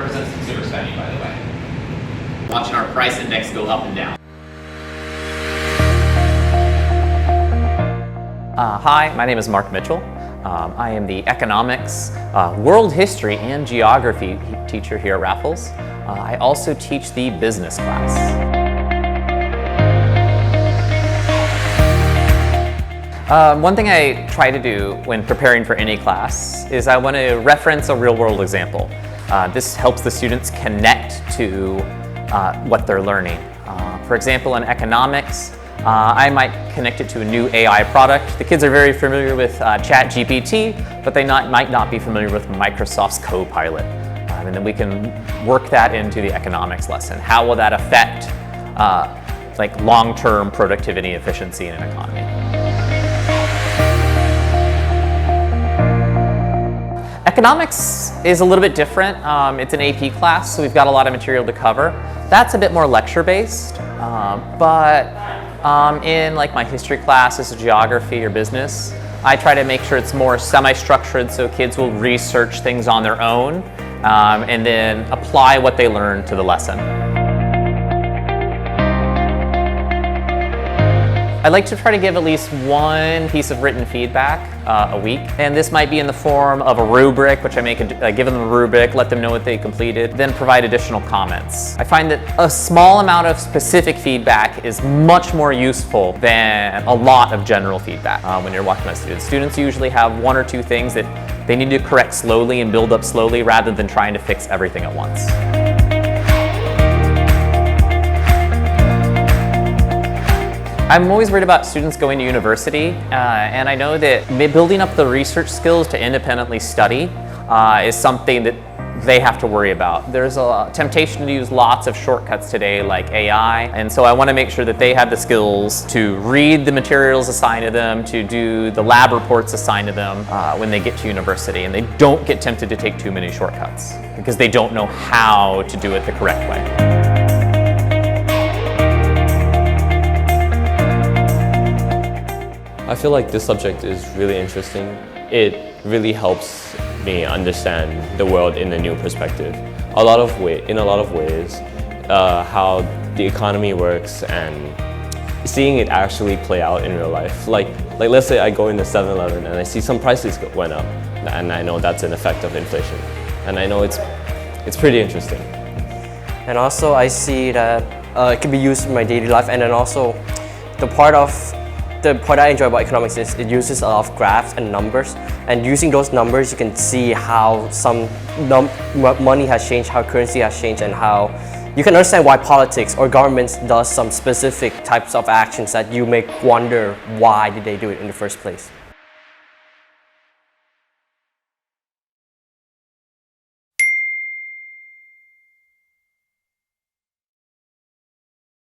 represents consumer spending, by the way. Watching our price index go up and down. Hi, my name is Mark Mitchell. I am the economics, world history, and geography teacher here at Raffles. I also teach the business class. One thing I try to do when preparing for any class is I want to reference a real-world example. This helps the students connect to what they're learning. For example, in economics, I might connect it to a new AI product. The kids are very familiar with ChatGPT, but they might not be familiar with Microsoft's Copilot. And then we can work that into the economics lesson. How will that affect like long-term productivity, efficiency in an economy? Economics is a little bit different. It's an AP class, so we've got a lot of material to cover. That's a bit more lecture-based, but in like my history classes, geography or business, I try to make sure it's more semi-structured so kids will research things on their own and then apply what they learn to the lesson. I like to try to give at least one piece of written feedback a week, and this might be in the form of a rubric, which I give them a rubric, let them know what they completed, then provide additional comments. I find that a small amount of specific feedback is much more useful than a lot of general feedback when you're walking with students. Students usually have one or two things that they need to correct slowly and build up slowly rather than trying to fix everything at once. I'm always worried about students going to university, and I know that building up the research skills to independently study is something that they have to worry about. There's a temptation to use lots of shortcuts today like AI, and so I want to make sure that they have the skills to read the materials assigned to them, to do the lab reports assigned to them when they get to university, and they don't get tempted to take too many shortcuts because they don't know how to do it the correct way. I feel like this subject is really interesting. It really helps me understand the world in a new perspective. In a lot of ways, how the economy works and seeing it actually play out in real life. Like let's say I go into 7-Eleven and I see some prices went up, and I know that's an effect of inflation. And I know it's pretty interesting. And also I see that it can be used in my daily life, and then also the part I enjoy about economics is it uses a lot of graphs and numbers, and using those numbers you can see how some money has changed, how currency has changed, and how you can understand why politics or governments does some specific types of actions that you may wonder why did they do it in the first place.